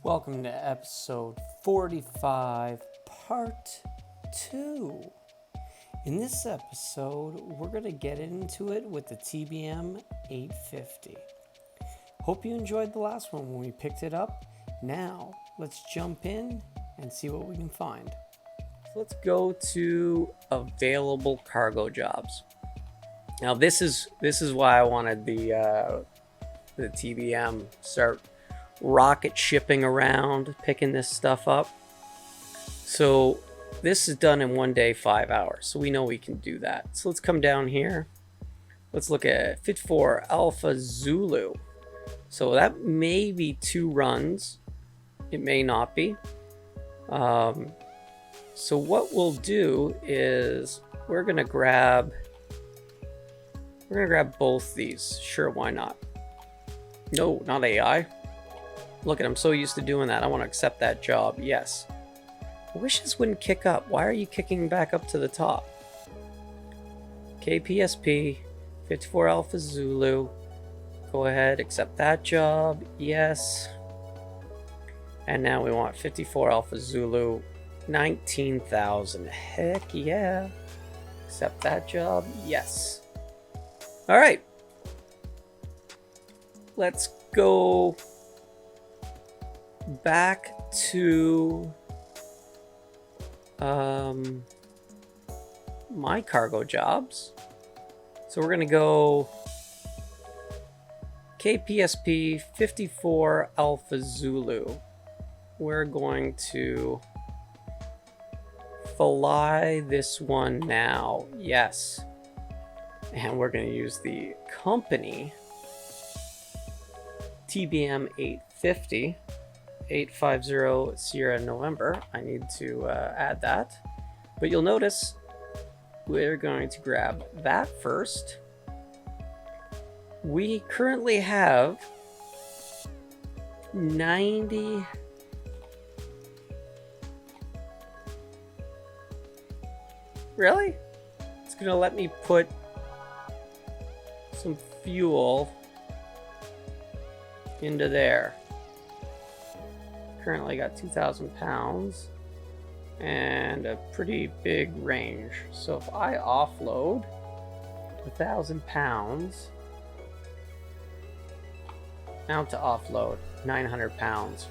Welcome to episode 45, part 2. In this episode, we're going to get into it with the TBM 850. Hope you enjoyed the last one when we picked it up. Now, let's jump in and see what we can find. So let's go to available cargo jobs. Now, this is why I wanted the TBM start rocket shipping around, picking this stuff up. So this is done in 1 day, 5 hours. So we know we can do that. So let's come down here. Let's look at P3Dv4 Alpha Zulu. So that may be 2 runs. It may not be. So what we'll do is we're gonna grab both these. Sure, why not? No, not AI. Look at, I'm so used to doing that. I want to accept that job. Yes. I wish this wouldn't kick up. Why are you kicking back up to the top? KPSP, P3Dv4 Alpha Zulu. Go ahead, accept that job. Yes. And now we want P3Dv4 Alpha Zulu. 19,000. Heck yeah. Accept that job. Yes. All right. Let's go back to my cargo jobs. So we're going to go KPSP P3Dv4 Alpha Zulu. We're going to fly this one now. Yes. And we're going to use the company TBM 850. 850 Sierra November. I need to add that. But you'll notice we're going to grab that first. We currently have 90. Really? It's going to let me put some fuel into there. Currently got 2,000 pounds and a pretty big range. So if I offload 1,000 pounds, now to offload 900 pounds.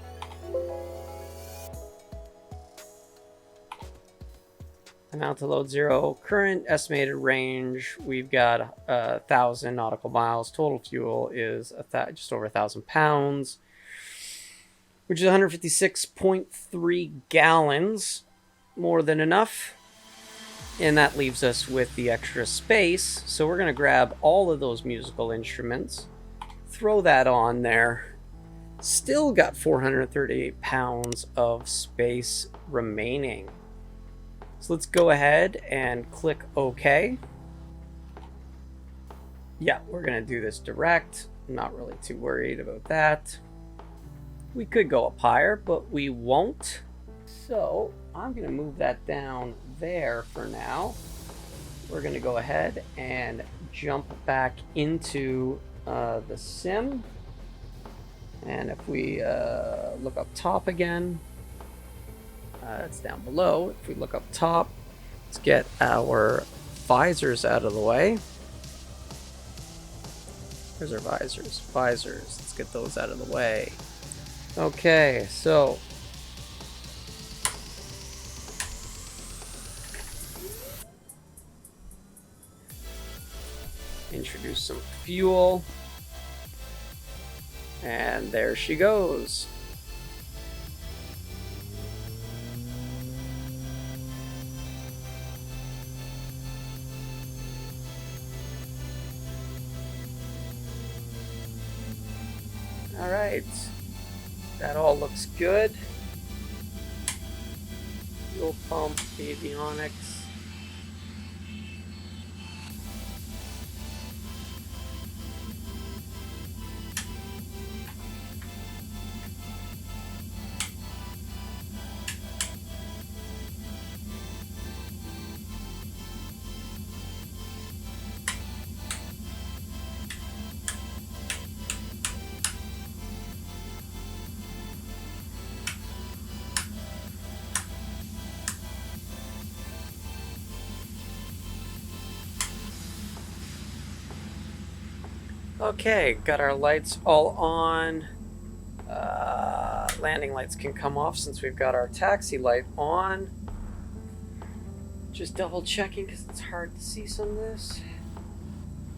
Amount to load 0. Current estimated range, we've got 1,000 nautical miles. Total fuel is just over 1,000 pounds, which is 156.3 gallons, more than enough. And that leaves us with the extra space. So we're gonna grab all of those musical instruments, throw that on there. Still got 438 pounds of space remaining. So let's go ahead and click OK. Yeah, we're gonna do this direct. I'm not really too worried about that. We could go up higher, but we won't. So I'm going to move that down there for now. We're going to go ahead and jump back into the sim. And if we look up top again, it's down below. If we look up top, let's get our visors out of the way. Where's our visors? Visors. Let's get those out of the way. Okay, so introduce some fuel, and there she goes. All right. That all looks good. Fuel pump, avionics. Okay, got our lights all on. Landing lights can come off since we've got our taxi light on. Just double checking because it's hard to see some of this.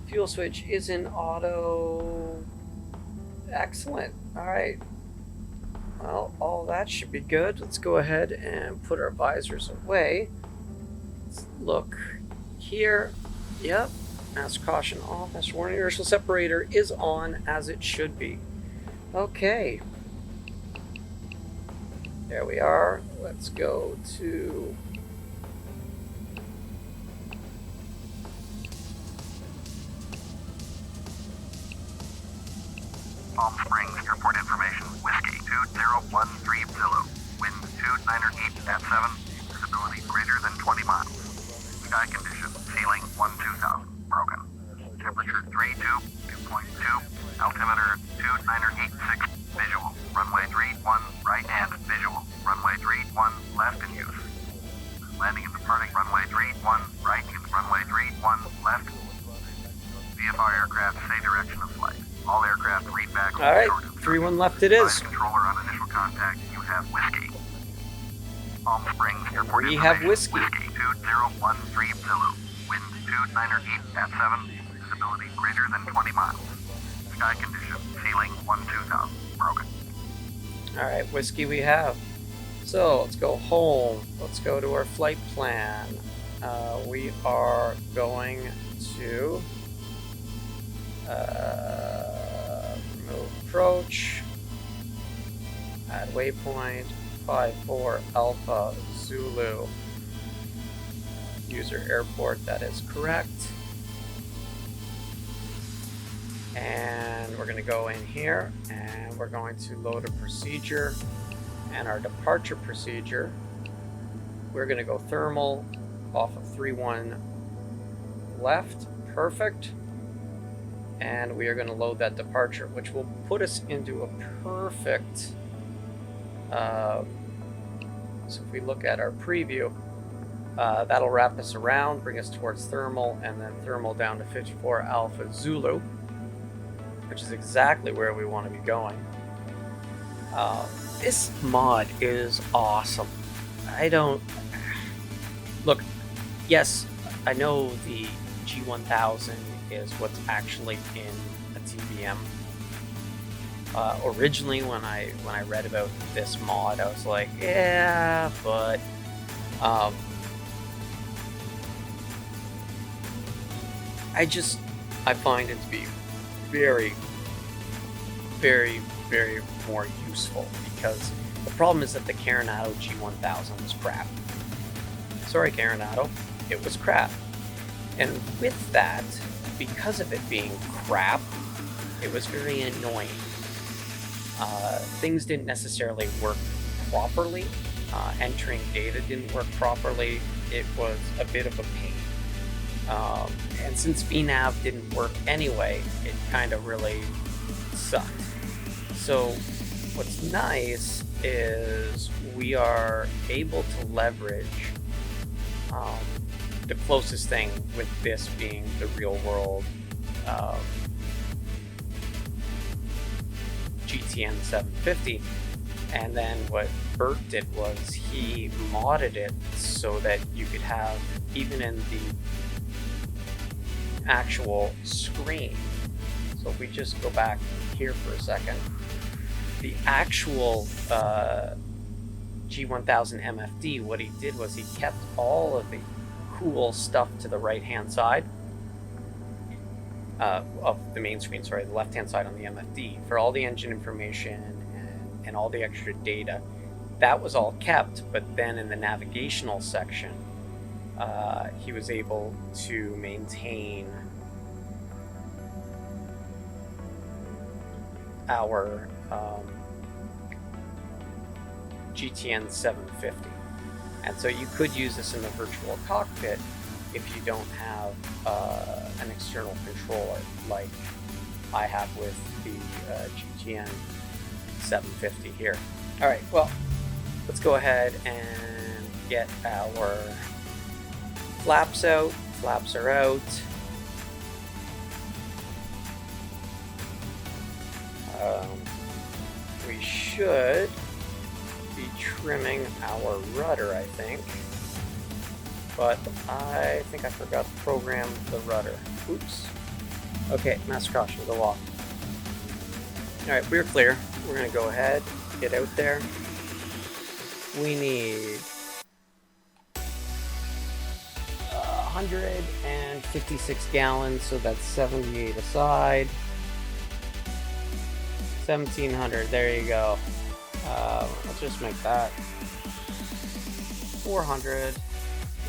Fuel switch is in auto. Excellent. All right. Well, all that should be good. Let's go ahead and put our visors away. Let's look here. Yep. Master caution off. Master warning. Inertial separator is on as it should be. Okay. There we are. Let's go to Palm Springs Airport information. Whiskey 2013 Zulu. Wind 298 at 7. Visibility greater than 20 miles. Sky condition. Ceiling 12000. Broken. Temperature 32.2. Altimeter 2986. Visual. Runway 31 right and visual. Runway 31 left in use. Landing and departing runway 31 right and runway 31 left. VFR aircraft say direction of flight. All aircraft read back. all right. 3-1 left it is. Controller on initial contact. You have whiskey. Palm Springs Airport. We have whiskey. Whiskey 2013 Zulu. Wind 298 at 7. Visibility greater than 20 miles. Sky condition. Ceiling 12000. Broken. All right, whiskey we have. So let's go home. Let's go to our flight plan. We are going to remove approach, add waypoint 54 Alpha Zulu. User airport, that is correct. And we're going to go in here and we're going to load a procedure, and our departure procedure, we're going to go thermal off of 3-1 left. Perfect. And we are going to load that departure, which will put us into a perfect, so if we look at our preview, that'll wrap us around, bring us towards thermal, and then thermal down to 54 Alpha Zulu, which is exactly where we want to be going. This mod is awesome. Look, yes, I know the G1000 is what's actually in a TBM. Originally, when I read about this mod, I was like, yeah, but I find it to be very, very, very more useful, because the problem is that the Carenado G1000 was crap. Sorry, Carenado, it was crap. And with that, because of it being crap, it was very annoying. Things didn't necessarily work properly. Entering data didn't work properly. It was a bit of a pain. And since VNav didn't work anyway, it kind of really sucked. So what's nice is we are able to leverage the closest thing with this being the real world GTN 750. And then what Bert did was he modded it so that you could have, even in the actual screen. So if we just go back here for a second, the actual G1000 MFD, what he did was he kept all of the cool stuff to the right hand side of the main screen, sorry, the left hand side on the MFD, for all the engine information and all the extra data. That was all kept, but then in the navigational section, he was able to maintain our GTN 750. And so you could use this in the virtual cockpit if you don't have an external controller like I have with the GTN 750 here. All right, well, let's go ahead and get our flaps out. Flaps are out. We should be trimming our rudder, I think. But I think I forgot to program the rudder. Oops. Okay, master caution, go off. Alright, we're clear. We're going to go ahead, get out there. We need 156 gallons, so that's 78 aside. 1700, there you go. Let's just make that 400.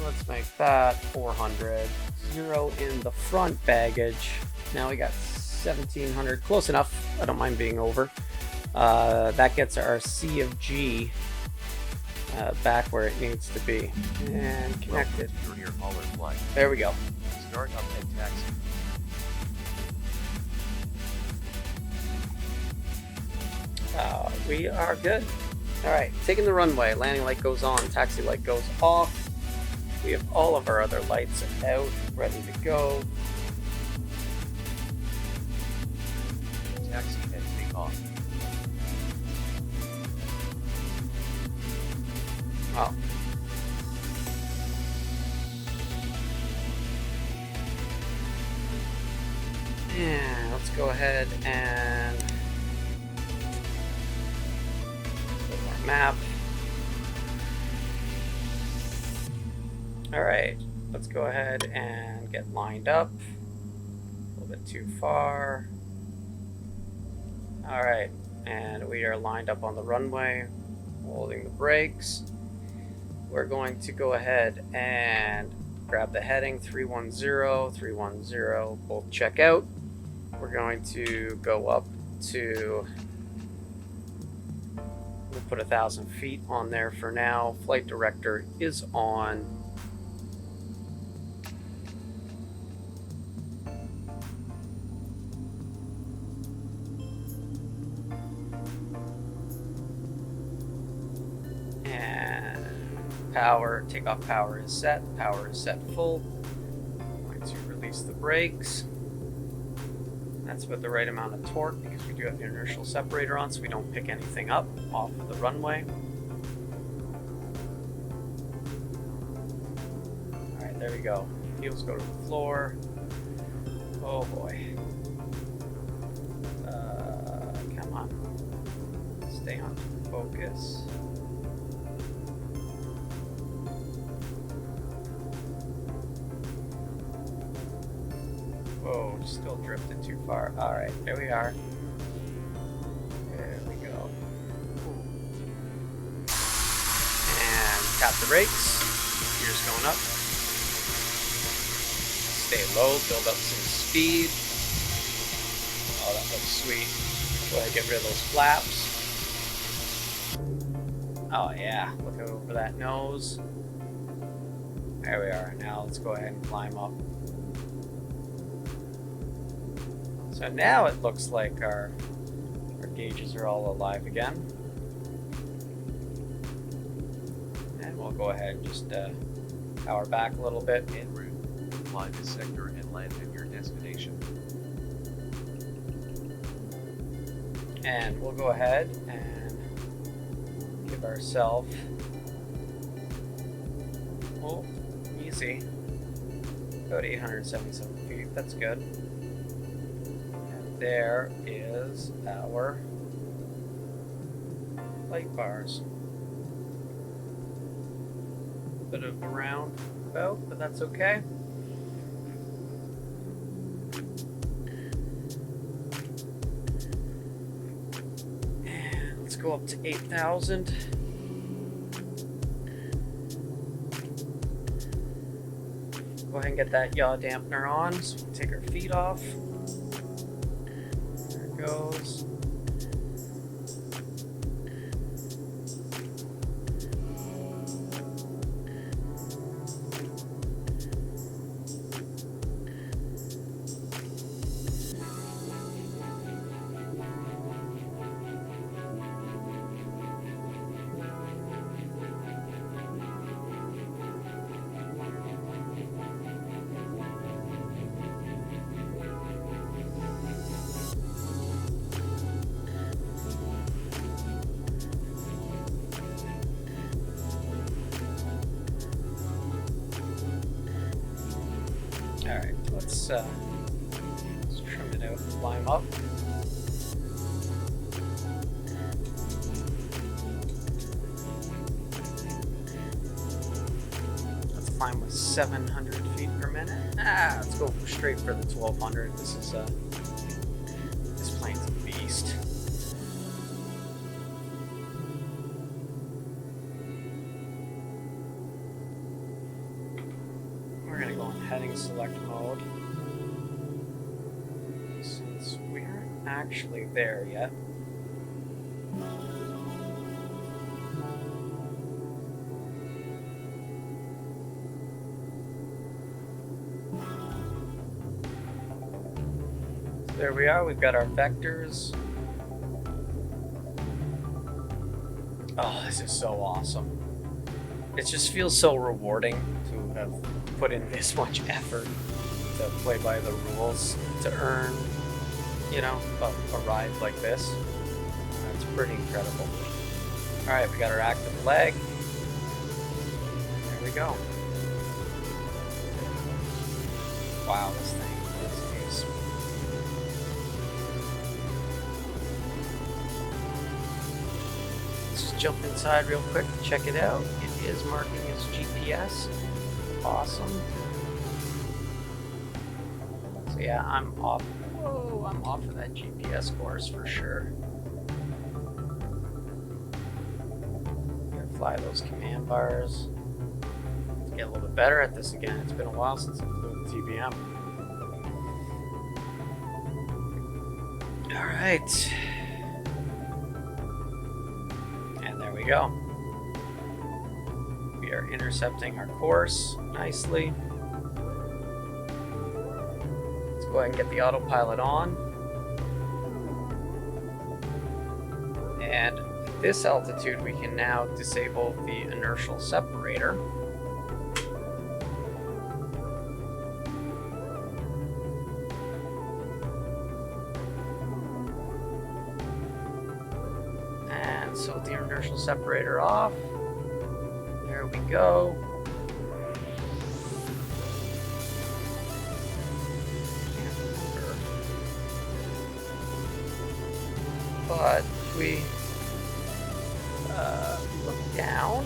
Let's make that 400. 0 in the front baggage. Now we got 1700, close enough. I don't mind being over. That gets our C of G back where it needs to be. And connected. There we go. Start up and taxi. We are good. Alright, taking the runway. Landing light goes on, taxi light goes off. We have all of our other lights out, ready to go. Taxi and take off. Oh. And let's go ahead and go to our map. Alright, let's go ahead and get lined up. A little bit too far. Alright, and we are lined up on the runway, holding the brakes. We're going to go ahead and grab the heading 310, 310, both check out. We're going to go up to, we'll put 1,000 feet on there for now. Flight director is on. Power, takeoff power is set full. I'm going to release the brakes. That's with the right amount of torque because we do have the inertial separator on, so we don't pick anything up off of the runway. Alright, there we go. Heels go to the floor. Oh boy. Come on. Stay on focus. Whoa, still drifted too far. Alright, there we are. There we go. And tap the brakes. Gears going up. Stay low, build up some speed. Oh, that looks sweet. Go ahead and get rid of those flaps. Oh yeah, look over that nose. There we are. Now let's go ahead and climb up. So now it looks like our gauges are all alive again. And we'll go ahead and just power back a little bit. En route. Fly this sector and land at your destination. And we'll go ahead and give ourselves, oh, easy, about 877 feet. That's good. There is our light bars. Bit of a roundabout, but that's okay. And let's go up to 8,000. Go ahead and get that yaw dampener on, so we'll take our feet off. Goes. let's trim it out, fly him up. Let's fly him with 700 feet per minute. Let's go straight for the 1200. This plane's a beast. We're gonna go in heading select mode. Since we aren't actually there yet. So there we are, we've got our vectors. Oh, this is so awesome. It just feels so rewarding to have put in this much effort to play by the rules, to earn, you know, a ride like this. That's pretty incredible. Alright, we got our active leg. There we go. Wow, this thing is Let's just jump inside real quick to check it out. It is marking as GPS. Awesome. So yeah, I'm off. Whoa, I'm off of that GPS course for sure. Gonna fly those command bars. Let's get a little bit better at this again. It's been a while since I flew the TBM. All right. And there we go. We are intercepting our course nicely. Let's go ahead and get the autopilot on. And at this altitude, we can now disable the inertial separator. And so with the inertial separator off, there we go. Can't remember. But if we look down,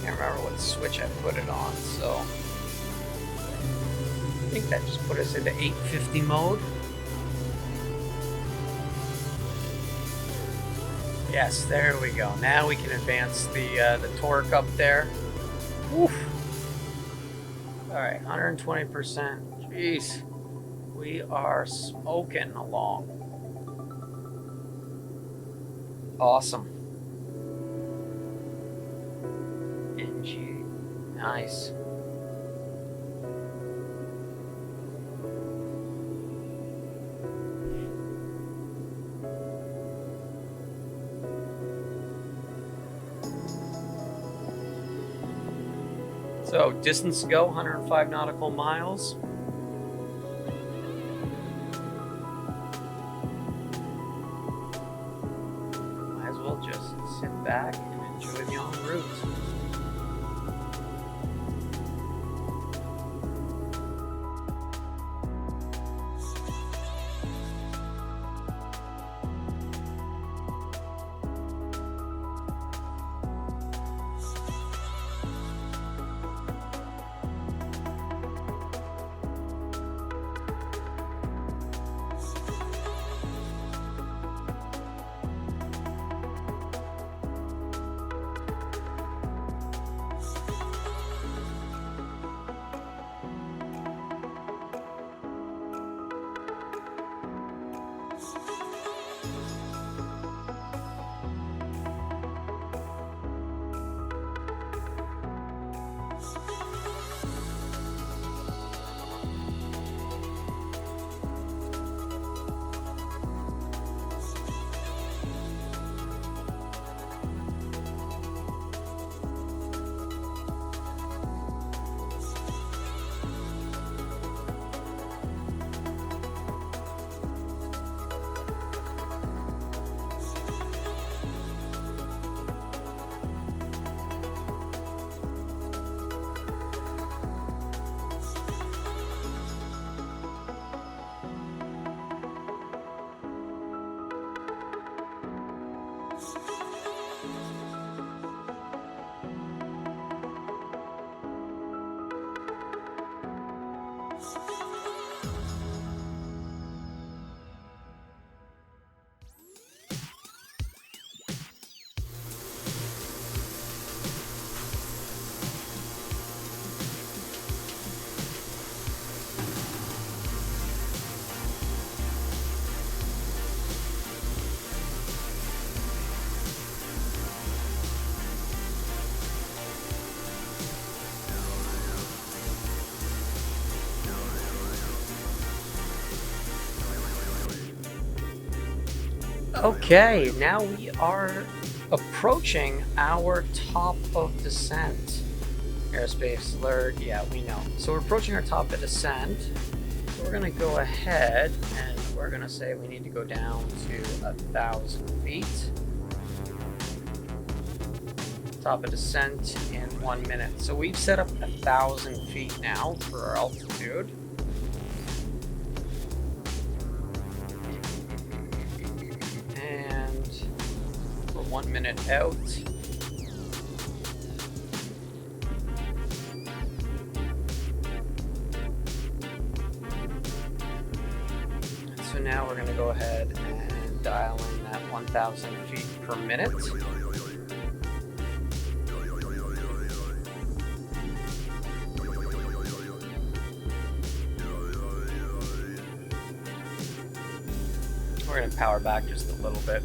can't remember what switch I put it on, so I think that just put us into 850 mode. Yes, there we go. Now we can advance the torque up there. Woof. All right, 120%. Jeez, we are smoking along. Awesome. NG, nice. So distance to go, 105 nautical miles. Might as well just sit back and enjoy the en route. Okay, now we are approaching our top of descent. Airspace alert, yeah, we know. So we're approaching our top of descent. So we're gonna go ahead and we're gonna say we need to go down to 1,000 feet. Top of descent in 1 minute. So we've set up 1,000 feet now for our altitude. And we're 1 minute out. So now we're going to go ahead and dial in that 1,000 feet per minute. We're going to power back just a little bit.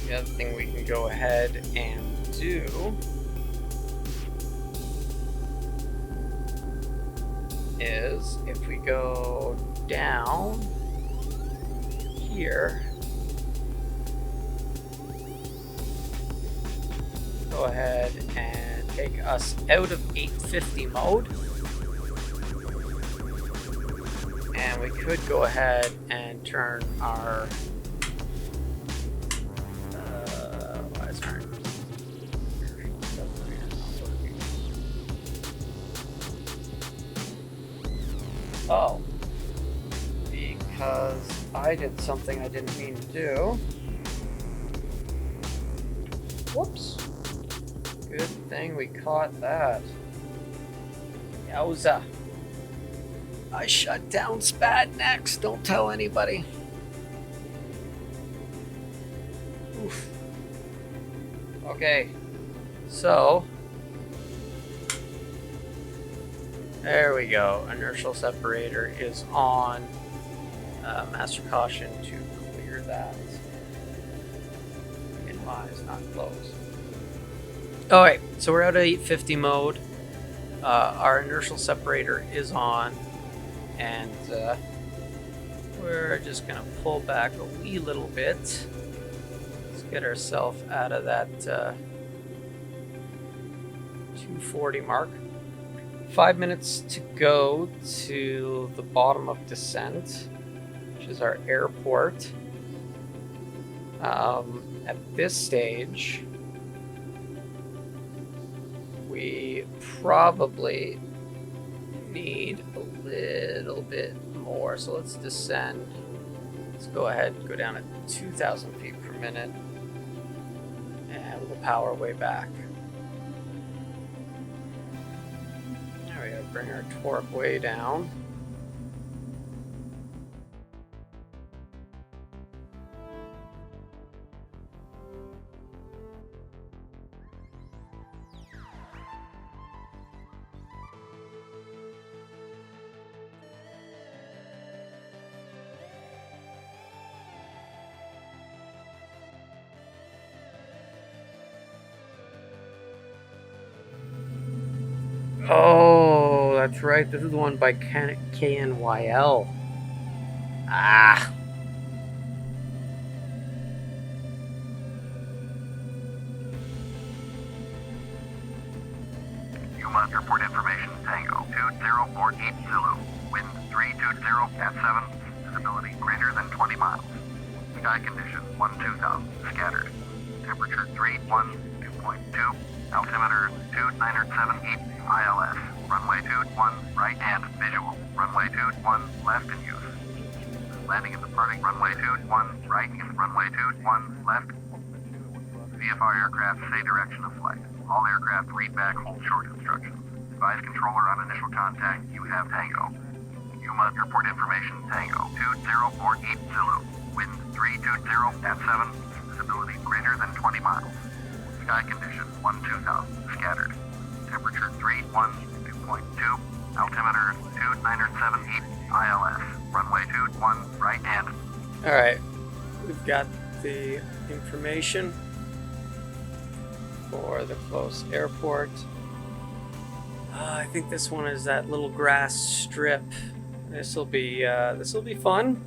The other thing we can go ahead and do is if we go down here, go ahead and take us out of 850 mode. And we could go ahead and turn our why is our oh, because I did something I didn't mean to do. Whoops. Good thing we caught that. Yowza. I shut down SPAD next. Don't tell anybody. Oof. Okay. So. There we go. Inertial separator is on. Master caution to clear that. Minimize, not close. Alright, so we're out of 850 mode. Our inertial separator is on. And we're just going to pull back a wee little bit. Let's get ourselves out of that 240 mark. 5 minutes to go to the bottom of descent, which is our airport. At this stage, we probably need a little bit more, so let's descend. Let's go ahead and go down at 2,000 feet per minute, and we'll power way back. There we go, bring our torque way down. Oh, that's right. This is the one by KNYL. Ah. You must report information. Tango 2048 Zulu. Wind 320 at 7. Visibility greater than 20 miles. Sky condition 1-2000. Scattered. Temperature 2.2. Altimeter 2978. ILS. Runway 21 right and visual. Runway 21 left in use. Landing and departing runway 21 right, runway 21 left. VFR aircraft say direction of flight. All aircraft read back hold short instructions. Advise controller on initial contact. You have Tango. Yuma, airport information, Tango. 2048 Zulu. Wind 320 at 7. Visibility greater than 20 miles. Sky condition 12000. Scattered. Temperature 312.2. Altimeter 2978. ILS. Runway 21 right and. Alright, we've got the information for the close airport. I think this one is that little grass strip. This will be fun.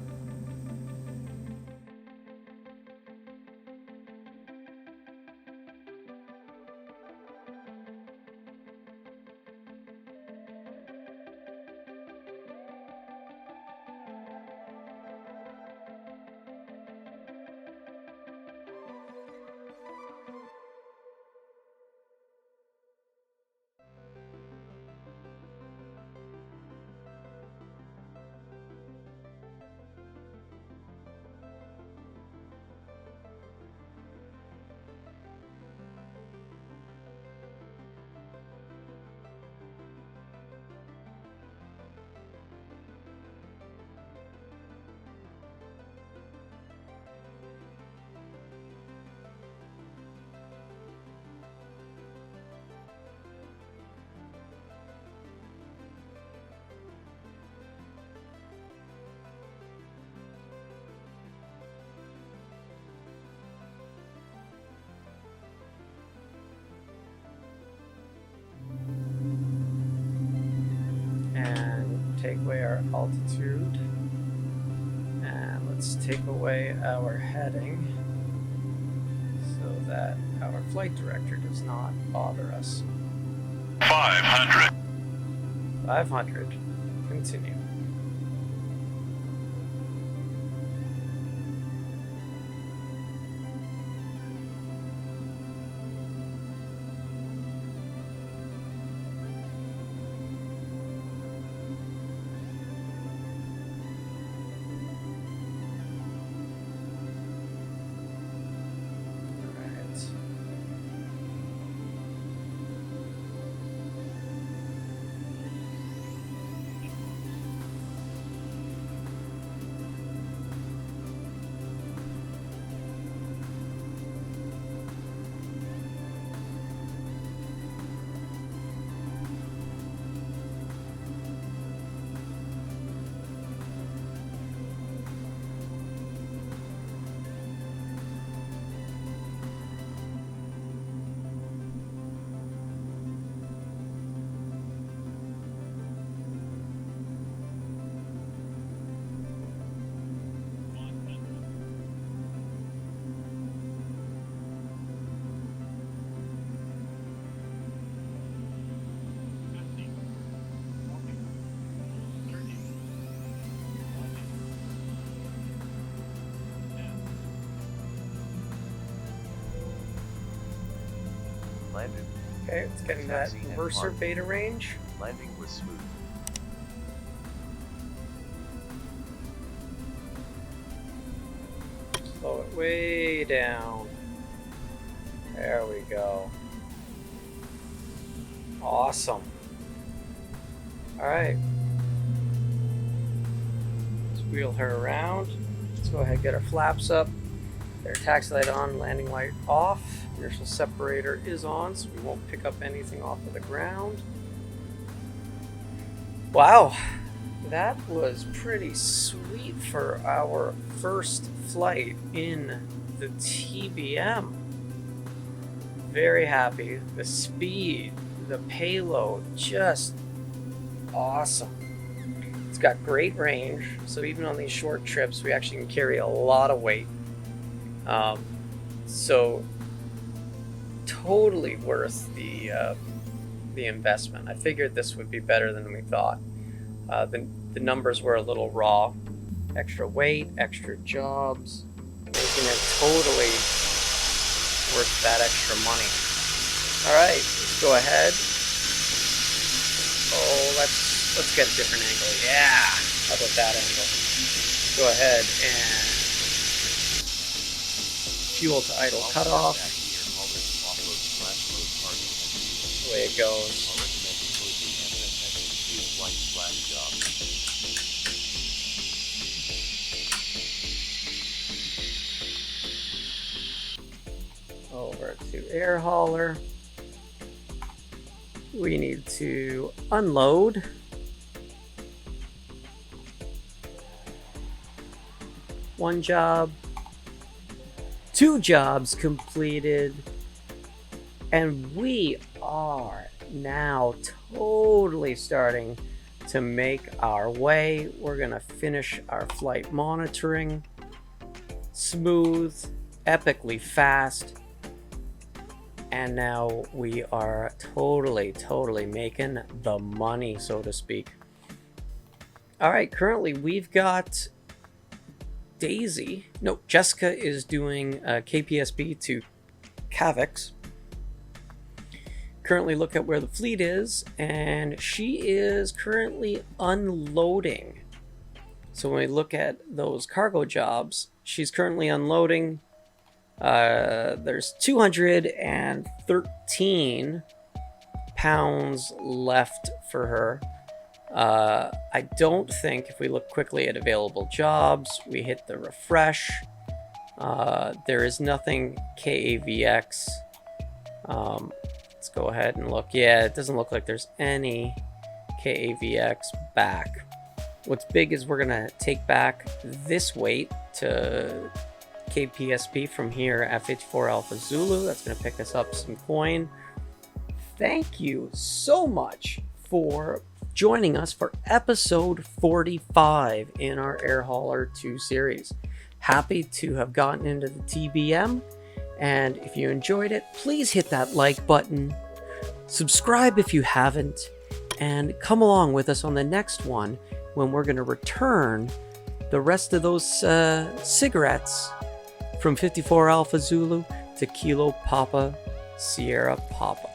Take away our altitude, and let's take away our heading so that our flight director does not bother us. 500. 500. Continue. Landed. Okay, it's getting that Taxi and reverser park. beta range. Landing was smooth. Slow it way down. There we go. Awesome. Alright. Let's wheel her around. Let's go ahead and get our flaps up. Get our taxi light on, landing light off. Inertial separator is on, so we won't pick up anything off of the ground. Wow, that was pretty sweet for our first flight in the TBM. Very happy. The speed, the payload, just awesome. It's got great range, so even on these short trips, we actually can carry a lot of weight. So totally worth the investment. I figured this would be better than we thought. The numbers were a little raw. Extra weight, extra jobs, making it totally worth that extra money. All right, let's go ahead. Oh, let's get a different angle. Yeah, how about that angle? go ahead and fuel to idle cutoff. The way it goes. Over to air hauler. We need to unload. One job. 2 jobs completed. And we are now totally starting to make our way. We're going to finish our flight monitoring. Smooth, epically fast. And now we are totally making the money, so to speak. All right, currently we've got Jessica is doing KPSB to Kavix. Currently look at where the fleet is, and she is currently unloading. So when we look at those cargo jobs, she's currently unloading. There's 213 pounds left for her. I don't think, if we look quickly at available jobs, we hit the refresh. There is nothing KAVX. Let's go ahead and look. Yeah, it doesn't look like there's any KAVX back. What's big is we're gonna take back this weight to KPSP from here at 54 Alpha Zulu. That's gonna pick us up some coin. Thank you so much for joining us for episode 45 in our Air Hauler 2 series. Happy to have gotten into the TBM, and if you enjoyed it, please hit that like button, subscribe if you haven't, and come along with us on the next one when we're going to return the rest of those cigarettes from 54 Alpha Zulu to Kilo Papa Sierra Papa.